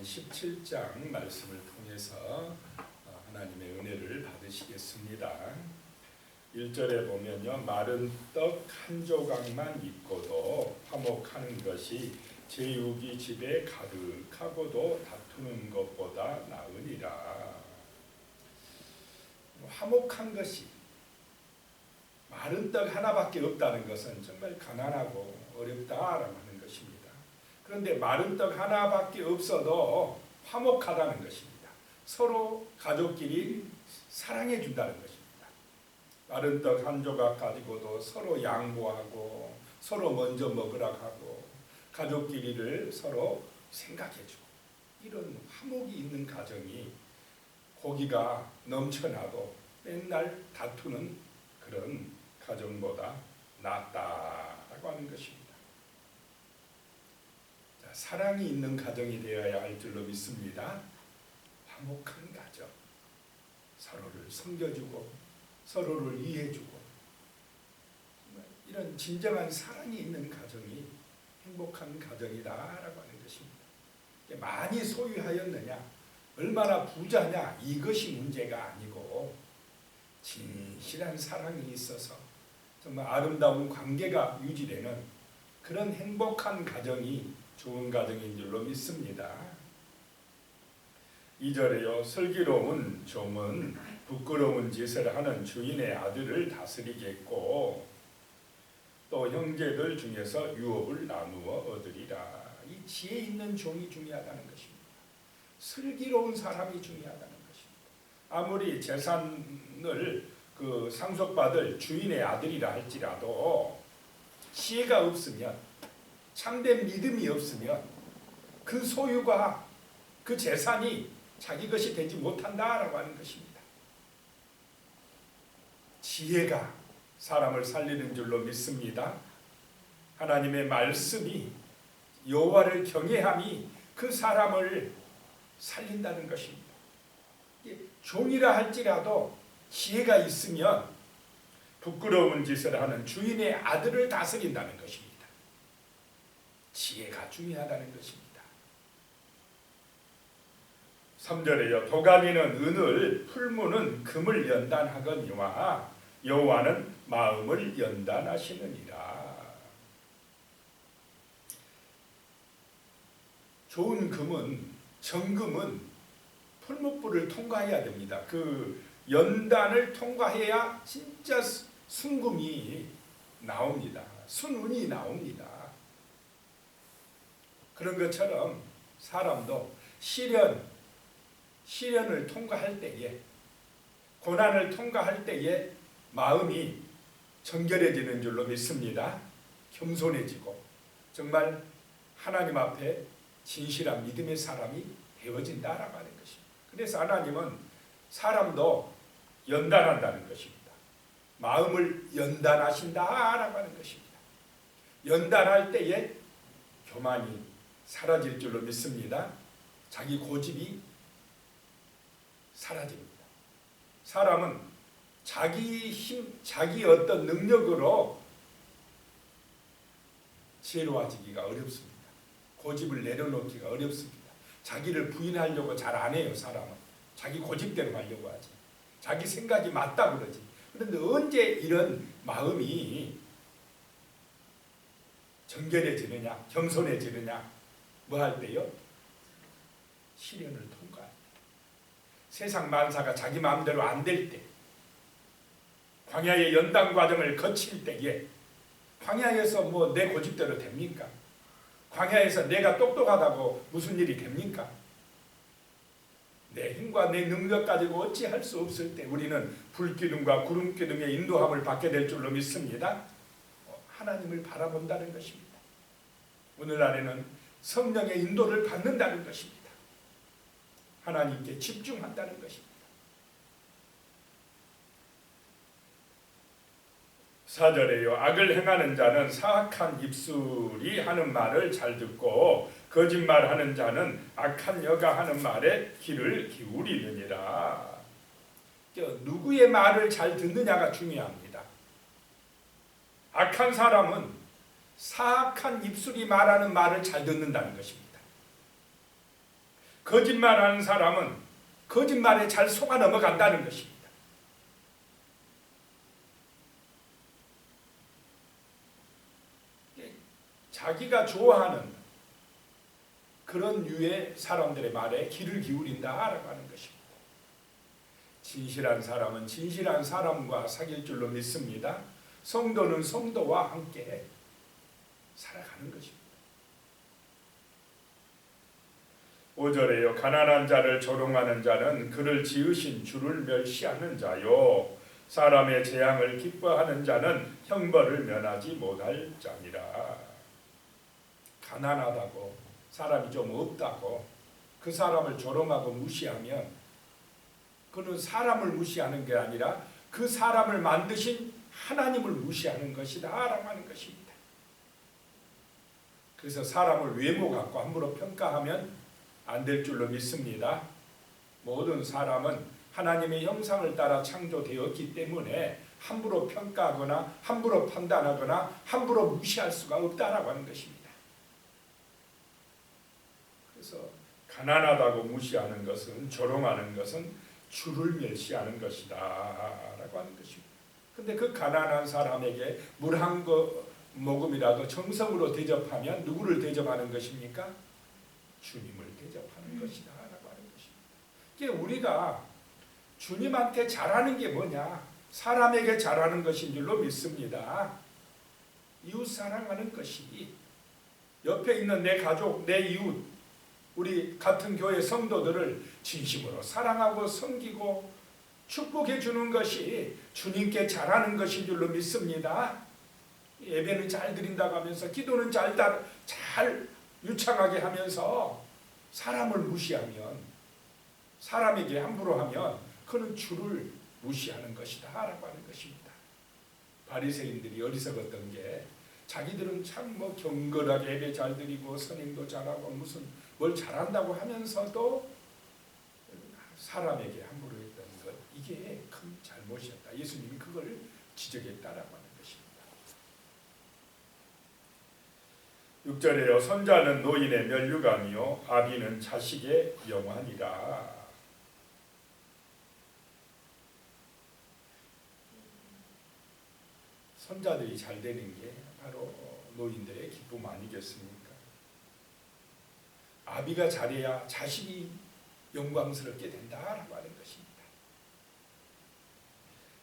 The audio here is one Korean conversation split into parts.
17장 말씀을 통해서 하나님의 은혜를 받으시겠습니다. 1절에 보면요, 마른 떡 한 조각만 있고도 화목하는 것이 제육이 집에 가득하고도 다투는 것보다 나으니라. 화목한 것이, 마른 떡 하나밖에 없다는 것은 정말 가난하고 어렵다라고 하는 것입니다. 그런데 마른 떡 하나밖에 없어도 화목하다는 것입니다. 서로 가족끼리 사랑해 준다는 것입니다. 마른 떡 한 조각 가지고도 서로 양보하고 서로 먼저 먹으라 하고 가족끼리를 서로 생각해 주고, 이런 화목이 있는 가정이 고기가 넘쳐나도 맨날 다투는 그런 가정보다 낫다라고 하는 것입니다. 자, 사랑이 있는 가정이 되어야 할 줄로 믿습니다. 화목한 가정, 서로를 섬겨주고 서로를 이해해주고, 이런 진정한 사랑이 있는 가정이 행복한 가정이다라고 하는 것입니다. 많이 소유하였느냐, 얼마나 부자냐, 이것이 문제가 아니고 진실한 사랑이 있어서 정말 아름다운 관계가 유지되는 그런 행복한 가정이 좋은 가정인 줄로 믿습니다. 2절에요, 슬기로운 종은 부끄러운 짓을 하는 주인의 아들을 다스리겠고 또 형제들 중에서 유업을 나누어 얻으리라. 이 지혜 있는 종이 중요하다는 것입니다. 슬기로운 사람이 중요하다는 것입니다. 아무리 재산을 상속받을 주인의 아들이라 할지라도 지혜가 없으면, 참된 믿음이 없으면 그 소유가, 그 재산이 자기 것이 되지 못한다라고 하는 것입니다. 지혜가 사람을 살리는 줄로 믿습니다. 하나님의 말씀이, 여호와를 경외함이 그 사람을 살린다는 것입니다. 종이라 할지라도 지혜가 있으면 부끄러운 짓을 하는 주인의 아들을 다스린다는 것입니다. 지혜가 중요하다는 것입니다. 3절에요, 도가니는 은을, 풀무는 금을 연단하거니와 여호와는 마음을 연단하시느니라. 좋은 금은, 정금은 풀무불을 통과해야 됩니다. 그 연단을 통과해야 진짜 순금이 나옵니다. 순운이 나옵니다. 그런 것처럼 사람도 시련을 통과할 때에, 고난을 통과할 때에 마음이 정결해지는 줄로 믿습니다. 겸손해지고 정말 하나님 앞에 진실한 믿음의 사람이 되어진다라고 하는 것입니다. 그래서 하나님은 사람도 연단한다는 것입니다. 마음을 연단하신다라고 하는 것입니다. 연단할 때에 교만이 사라질 줄로 믿습니다. 자기 고집이 사라집니다. 사람은 자기 힘, 자기 어떤 능력으로 지혜로워지기가 어렵습니다. 고집을 내려놓기가 어렵습니다. 자기를 부인하려고 잘 안 해요. 사람은 자기 고집대로 하려고 하지, 자기 생각이 맞다 그러지. 그런데 언제 이런 마음이 정결해지느냐, 겸손해지느냐, 뭐 할 때요? 시련을 통과할 때, 세상 만사가 자기 마음대로 안 될 때, 광야의 연단 과정을 거칠 때에, 광야에서 뭐 내 고집대로 됩니까? 광야에서 내가 똑똑하다고 무슨 일이 됩니까? 내 힘과 내 능력 가지고 어찌 할 수 없을 때 우리는 불기둥과 구름기둥의 인도함을 받게 될 줄로 믿습니다. 하나님을 바라본다는 것입니다. 오늘날에는 성령의 인도를 받는다는 것입니다. 하나님께 집중한다는 것입니다. 4절에요, 악을 행하는 자는 사악한 입술이 하는 말을 잘 듣고 거짓말하는 자는 악한 여가 하는 말에 귀를 기울이느니라. 누구의 말을 잘 듣느냐가 중요합니다. 악한 사람은 사악한 입술이 말하는 말을 잘 듣는다는 것입니다. 거짓말하는 사람은 거짓말에 잘 속아 넘어간다는 것입니다. 자기가 좋아하는 그런 유의 사람들의 말에 귀를 기울인다라고 하는 것입니다. 진실한 사람은 진실한 사람과 사귈 줄로 믿습니다. 성도는 성도와 함께 살아가는 것입니다. 5절에요. 가난한 자를 조롱하는 자는 그를 지으신 주를 멸시하는 자요. 사람의 재앙을 기뻐하는 자는 형벌을 면하지 못할 자니라. 가난하다고, 사람이 좀 없다고 그 사람을 조롱하고 무시하면 그는 사람을 무시하는 게 아니라 그 사람을 만드신 하나님을 무시하는 것이다 라고 하는 것입니다. 그래서 사람을 외모 갖고 함부로 평가하면 안 될 줄로 믿습니다. 모든 사람은 하나님의 형상을 따라 창조되었기 때문에 함부로 평가하거나 함부로 판단하거나 함부로 무시할 수가 없다라고 하는 것입니다. 그래서 가난하다고 무시하는 것은, 조롱하는 것은 주를 멸시하는 것이다 라고 하는 것입니다. 근데 그 가난한 사람에게 물 한 모금이라도 정성으로 대접하면 누구를 대접하는 것입니까? 주님을 대접하는 것이다 라고 하는 것입니다. 이게 우리가 주님한테 잘하는 게 뭐냐? 사람에게 잘하는 것인 줄로 믿습니다. 이웃 사랑하는 것이, 옆에 있는 내 가족, 내 이웃, 우리 같은 교회 성도들을 진심으로 사랑하고 섬기고 축복해 주는 것이 주님께 잘하는 것인 줄로 믿습니다. 예배는 잘 드린다고 하면서 기도는 잘 유창하게 하면서 사람을 무시하면, 사람에게 함부로 하면 그는 주를 무시하는 것이다 라고 하는 것입니다. 바리새인들이 어리석었던 게 자기들은 참 경건하게 예배 잘 드리고 선행도 잘하고 무슨 뭘 잘한다고 하면서도 사람에게 함부로 했던 것, 이게 큰 잘못이었다. 예수님이 그걸 지적했다라고 하는 것입니다. 6절에요. 선자는 노인의 면류관이요 아비는 자식의 영환이라. 선자들이 잘 되는 게 바로 노인들의 기쁨 아니겠습니까? 아비가 잘해야 자식이 영광스럽게 된다라고 하는 것입니다.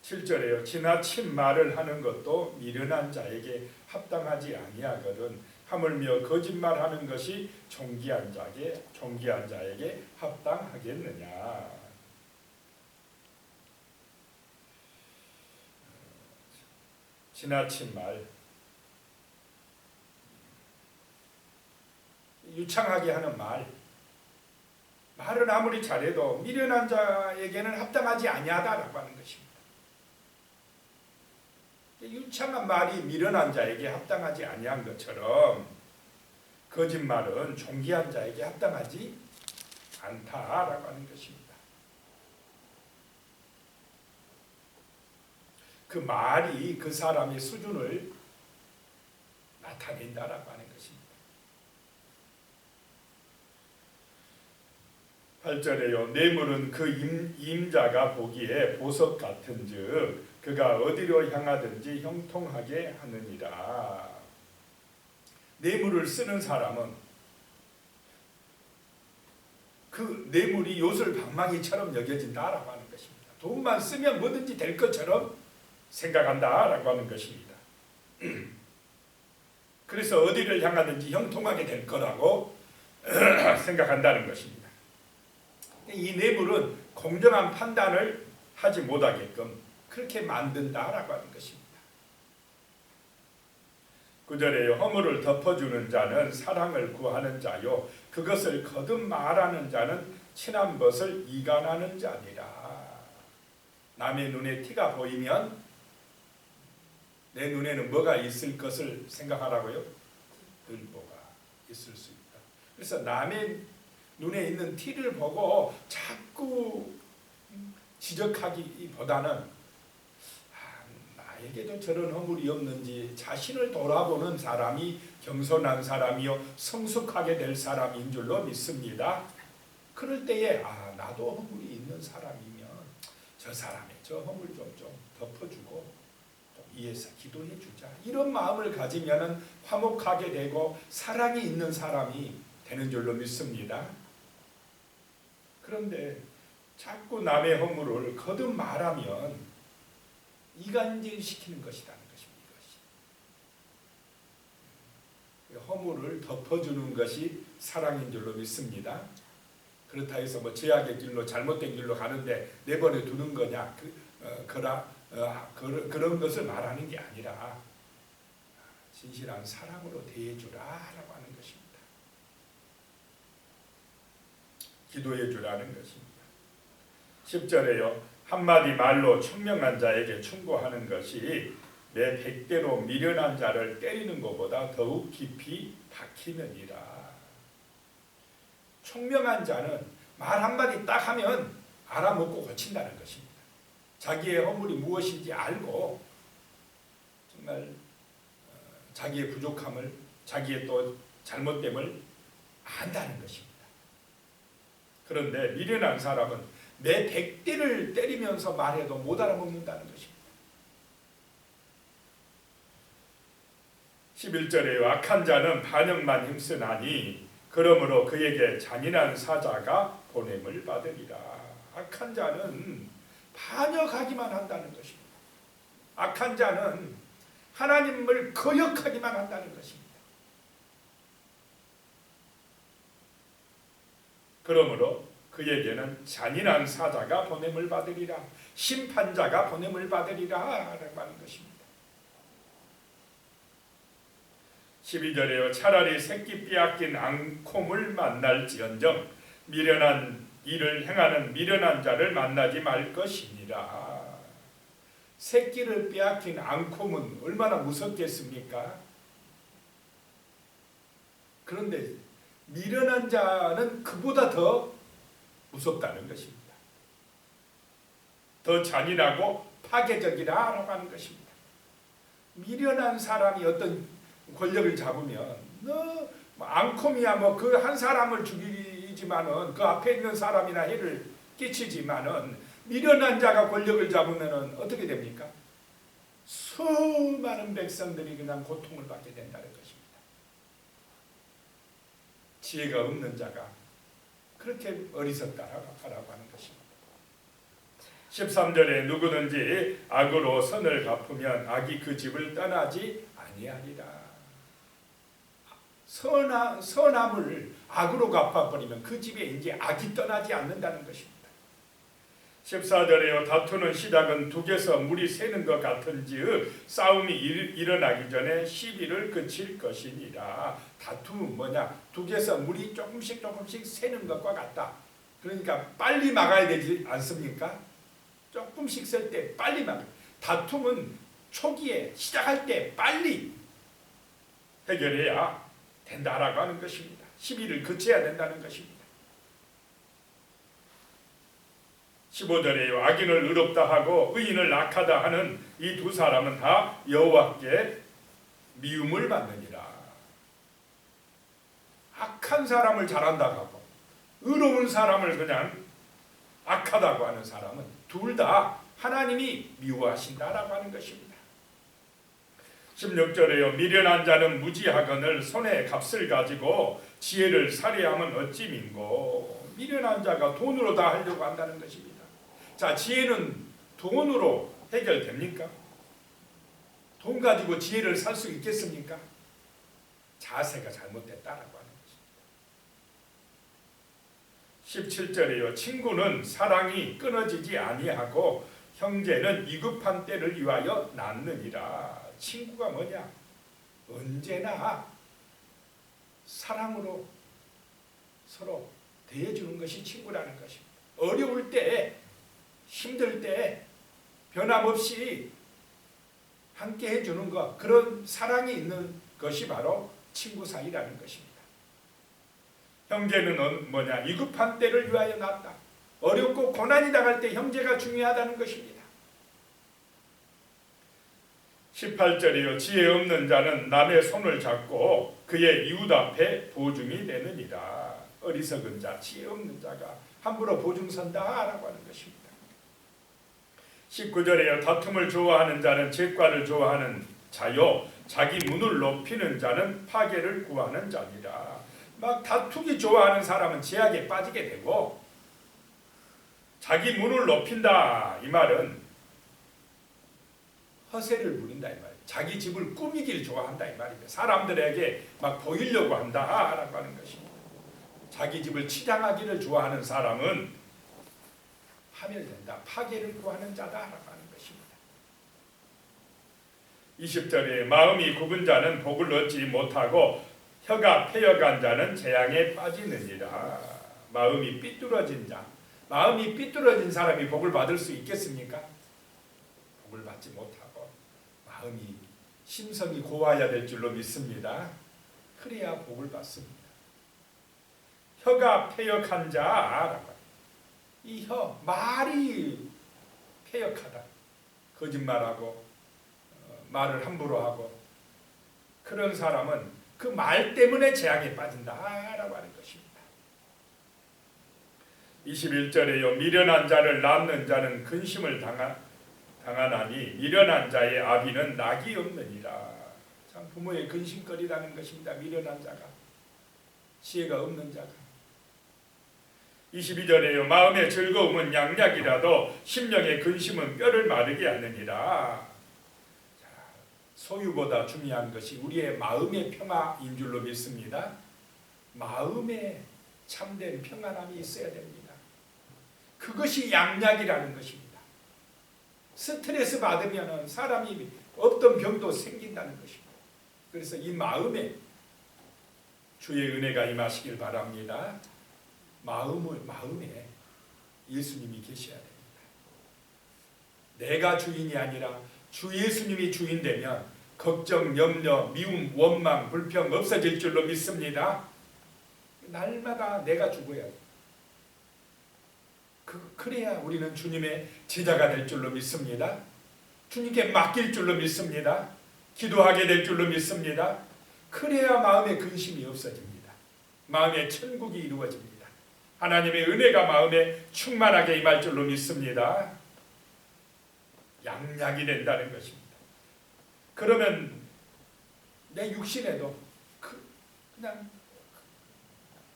7절에요. 지나친 말을 하는 것도 미련한 자에게 합당하지 아니하거든 하물며 거짓말하는 것이 존귀한 자에게 합당하겠느냐. 지나친 말, 유창하게 하는 말은 아무리 잘해도 미련한 자에게는 합당하지 아니하다라고 하는 것입니다. 유창한 말이 미련한 자에게 합당하지 아니한 것처럼 거짓말은 존귀한 자에게 합당하지 않다라고 하는 것입니다. 그 말이 그 사람의 수준을 나타낸다라고 하는 것입니다. 8절에요. 뇌물은 그 임자가 보기에 보석 같은즉 그가 어디로 향하든지 형통하게 하느니라. 뇌물을 쓰는 사람은 그 뇌물이 요술방망이처럼 여겨진다라고 하는 것입니다. 돈만 쓰면 뭐든지 될 것처럼 생각한다라고 하는 것입니다. 그래서 어디를 향하든지 형통하게 될 거라고 생각한다는 것입니다. 이 뇌물은 공정한 판단을 하지 못하게끔 그렇게 만든다라고 하는 것입니다. 9절에요. 허물을 덮어주는 자는 사랑을 구하는 자요 그것을 거듭 말하는 자는 친한 것을 이간하는 자니라. 남의 눈에 티가 보이면 내 눈에는 뭐가 있을 것을 생각하라고요? 들보가 있을 수 있다. 그래서 남의 눈에 있는 티를 보고 자꾸 지적하기보다는 나에게도 저런 허물이 없는지 자신을 돌아보는 사람이 겸손한 사람이요 성숙하게 될 사람인 줄로 믿습니다. 그럴 때에 나도 허물이 있는 사람이면 저 사람의 저 허물 좀 덮어주고 좀 위해서 기도해 주자. 이런 마음을 가지면 화목하게 되고 사랑이 있는 사람이 되는 줄로 믿습니다. 그런데 자꾸 남의 허물을 거듭 말하면 이간질시키는 것이라는 것입니다. 이것이. 허물을 덮어주는 것이 사랑인 줄로 믿습니다. 그렇다 해서 뭐 죄악의 길로 잘못된 길로 가는데 내버려 두는 거냐 그런 것을 말하는 게 아니라 진실한 사랑으로 대해주라라고 하는 것입니다. 기도해 주라는 것입니다. 10절에요. 한마디 말로 청명한 자에게 충고하는 것이 내 백대로 미련한 자를 때리는 것보다 더욱 깊이 박히느니라. 총명한 자는 말 한마디 딱 하면 알아먹고 고친다는 것입니다. 자기의 허물이 무엇인지 알고 정말 자기의 부족함을, 자기의 또 잘못됨을 안다는 것입니다. 그런데 미련한 사람은 내 백대를 때리면서 말해도 못 알아먹는다는 것입니다. 11절에요. 악한 자는 반역만 힘쓰나니 그러므로 그에게 잔인한 사자가 보냄을 받으리라. 악한 자는 반역하기만 한다는 것입니다. 악한 자는 하나님을 거역하기만 한다는 것입니다. 그러므로 그에게는 잔인한 사자가 보냄을 받으리라. 심판자가 보냄을 받으리라 라고 하는 것입니다. 12절에요. 차라리 새끼 빼앗긴 앙콤을 만날지언정 미련한 일을 행하는 미련한 자를 만나지 말 것이니라. 새끼를 빼앗긴 앙콤은 얼마나 무섭겠습니까? 그런데 미련한 자는 그보다 더 무섭다는 것입니다. 더 잔인하고 파괴적이라고 하는 것입니다. 미련한 사람이 어떤 권력을 잡으면 앙콤이야 뭐 그 한 사람을 죽이지만은 그 앞에 있는 사람이나 해를 끼치지만은 미련한 자가 권력을 잡으면은 어떻게 됩니까? 수많은 백성들이 그냥 고통을 받게 된다는 것입니다. 지혜가 없는 자가 그렇게 어리석다라고 하는 것입니다. 13절에 누구든지 악으로 선을 갚으면 악이 그 집을 떠나지 아니하리라. 선함을 악으로 갚아버리면 그 집에 이제 악이 떠나지 않는다는 것입니다. 14절에요. 다투는 시작은 둑에서 물이 새는 것 같은지의 싸움이 일어나기 전에 시비를 그칠 것이니라. 다툼은 뭐냐? 둑에서 물이 조금씩 새는 것과 같다. 그러니까 빨리 막아야 되지 않습니까? 조금씩 셀 때 빨리 막아야. 다툼은 초기에 시작할 때 빨리 해결해야 된다라고 하는 것입니다. 시비를 그쳐야 된다는 것입니다. 15절에요. 악인을 의롭다 하고 의인을 악하다 하는 이 두 사람은 다 여호와께 미움을 받느니라. 악한 사람을 잘한다고 하고 의로운 사람을 그냥 악하다고 하는 사람은 둘 다 하나님이 미워하신다라고 하는 것입니다. 16절에요. 미련한 자는 무지하거늘 손에 값을 가지고 지혜를 살해하면 어찌 민고. 미련한 자가 돈으로 다 하려고 한다는 것입니다. 자, 지혜는 돈으로 해결됩니까? 돈 가지고 지혜를 살 수 있겠습니까? 자세가 잘못됐다라고 하는 것입니다. 17절이요. 친구는 사랑이 끊어지지 아니하고 형제는 위급한 때를 위하여 낳느니라. 친구가 뭐냐? 언제나 사랑으로 서로 대해주는 것이 친구라는 것입니다. 어려울 때, 힘들 때 변함없이 함께 해주는 것, 그런 사랑이 있는 것이 바로 친구 사이라는 것입니다. 형제는 뭐냐? 위급한 때를 위하여 낳았다. 어렵고 고난이 당할 때 형제가 중요하다는 것입니다. 18절이요. 지혜 없는 자는 남의 손을 잡고 그의 이웃 앞에 보증이 되느니라. 어리석은 자, 지혜 없는 자가 함부로 보증선다라고 하는 것입니다. 19절에요. 다툼을 좋아하는 자는 죄과를 좋아하는 자요, 자기 문을 높이는 자는 파괴를 구하는 자니라. 막 다투기 좋아하는 사람은 죄악에 빠지게 되고, 자기 문을 높인다 이 말은 허세를 부린다 이 말이에요. 자기 집을 꾸미기를 좋아한다 이 말이에요. 사람들에게 막 보이려고 한다라고 하는 것입니다. 자기 집을 치장하기를 좋아하는 사람은 파멸된다, 파괴를 구하는 자다라고 하는 것입니다. 20절에 마음이 굽은 자는 복을 얻지 못하고 혀가 패여간 자는 재앙에 빠지느니라. 마음이 삐뚤어진 자, 마음이 삐뚤어진 사람이 복을 받을 수 있겠습니까? 복을 받지 못하고 마음이 심성이 고와야 될 줄로 믿습니다. 그래야 복을 받습니다. 혀가 패역한 자라고. 이 혀, 말이 패역하다, 거짓말하고 말을 함부로 하고, 그런 사람은 그 말 때문에 재앙에 빠진다라고 하는 것입니다. 21절에요. 미련한 자를 낳는 자는 근심을 당하나니 미련한 자의 아비는 낙이 없느니라. 참 부모의 근심거리라는 것입니다. 미련한 자가, 지혜가 없는 자가. 22절에요. 마음의 즐거움은 양약이라도 심령의 근심은 뼈를 마르게 하느니라. 자, 소유보다 중요한 것이 우리의 마음의 평화인 줄로 믿습니다. 마음에 참된 평안함이 있어야 됩니다. 그것이 양약이라는 것입니다. 스트레스 받으면 사람이 없던 병도 생긴다는 것입니다. 그래서 이 마음에 주의 은혜가 임하시길 바랍니다. 마음에 예수님이 계셔야 됩니다. 내가 주인이 아니라 주 예수님이 주인 되면 걱정, 염려, 미움, 원망, 불평 없어질 줄로 믿습니다. 날마다 내가 죽어야 돼. 그래야 우리는 주님의 제자가 될 줄로 믿습니다. 주님께 맡길 줄로 믿습니다. 기도하게 될 줄로 믿습니다. 그래야 마음의 근심이 없어집니다. 마음의 천국이 이루어집니다. 하나님의 은혜가 마음에 충만하게 임할 줄로 믿습니다. 양약이 된다는 것입니다. 그러면 내 육신에도 그냥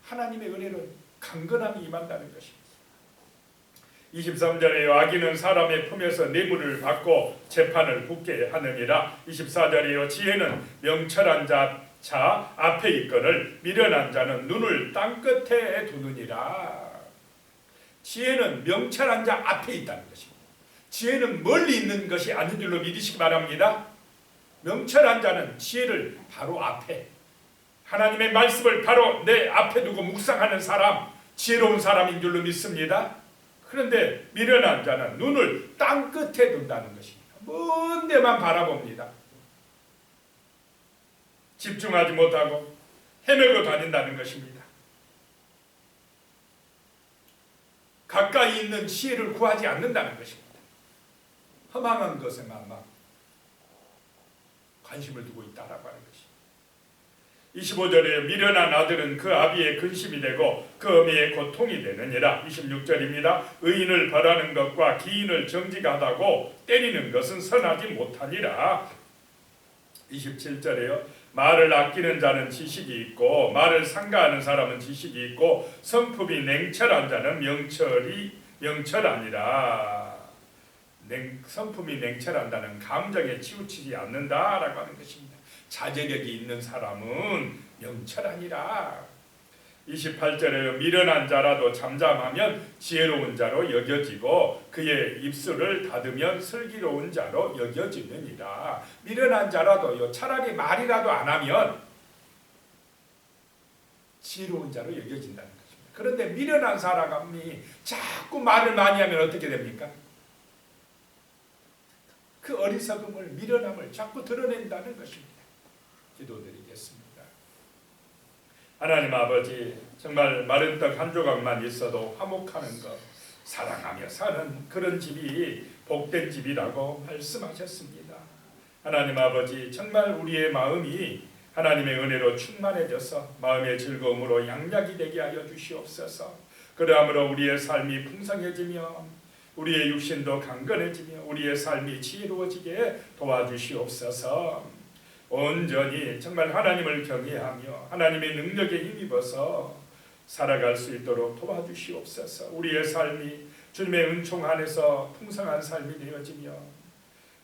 하나님의 은혜로 강건함이 임한다는 것입니다. 23절에 악인은 사람의 품에서 뇌물을 받고 재판을 붙게 하느니라. 24절에요. 지혜는 명철한 자 앞에 있거늘 미련한 자는 눈을 땅끝에 두느니라. 지혜는 명철한 자 앞에 있다는 것입니다. 지혜는 멀리 있는 것이 아닌 줄로 믿으시기 바랍니다. 명철한 자는 지혜를 바로 앞에, 하나님의 말씀을 바로 내 앞에 두고 묵상하는 사람, 지혜로운 사람인 줄로 믿습니다. 그런데 미련한 자는 눈을 땅끝에 둔다는 것입니다. 먼 데만 바라봅니다. 집중하지 못하고 헤매고 다닌다는 것입니다. 가까이 있는 지혜를 구하지 않는다는 것입니다. 허망한 것에만 막 관심을 두고 있다라고 하는 것입니다. 25절에 미련한 아들은 그 아비의 근심이 되고 그 어미의 고통이 되느니라. 26절입니다. 의인을 벌하는 것과 기인을 정직하다고 때리는 것은 선하지 못하니라. 27절에요. 말을 아끼는 자는 지식이 있고 말을 삼가하는 사람은 지식이 있고 성품이 냉철한 자는 명철하니라. 성품이 냉철한다는 감정에 치우치지 않는다라고 하는 것입니다. 자제력이 있는 사람은 명철하니라. 28절에 미련한 자라도 잠잠하면 지혜로운 자로 여겨지고 그의 입술을 닫으면 슬기로운 자로 여겨지느니라. 미련한 자라도요, 차라리 말이라도 안 하면 지혜로운 자로 여겨진다는 것입니다. 그런데 미련한 사람이 자꾸 말을 많이 하면 어떻게 됩니까? 그 어리석음을, 미련함을 자꾸 드러낸다는 것입니다. 기도드리겠습니다. 하나님 아버지, 정말 마른 떡 한 조각만 있어도 화목하는 것, 사랑하며 사는 그런 집이 복된 집이라고 말씀하셨습니다. 하나님 아버지, 정말 우리의 마음이 하나님의 은혜로 충만해져서 마음의 즐거움으로 양약이 되게 하여 주시옵소서. 그러함으로 우리의 삶이 풍성해지며 우리의 육신도 강건해지며 우리의 삶이 지혜로워지게 도와주시옵소서. 온전히 정말 하나님을 경외하며 하나님의 능력에 힘입어서 살아갈 수 있도록 도와주시옵소서. 우리의 삶이 주님의 은총 안에서 풍성한 삶이 되어지며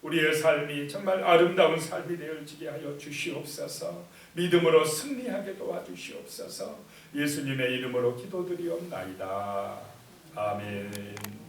우리의 삶이 정말 아름다운 삶이 되어지게 하여 주시옵소서. 믿음으로 승리하게 도와주시옵소서. 예수님의 이름으로 기도드리옵나이다. 아멘.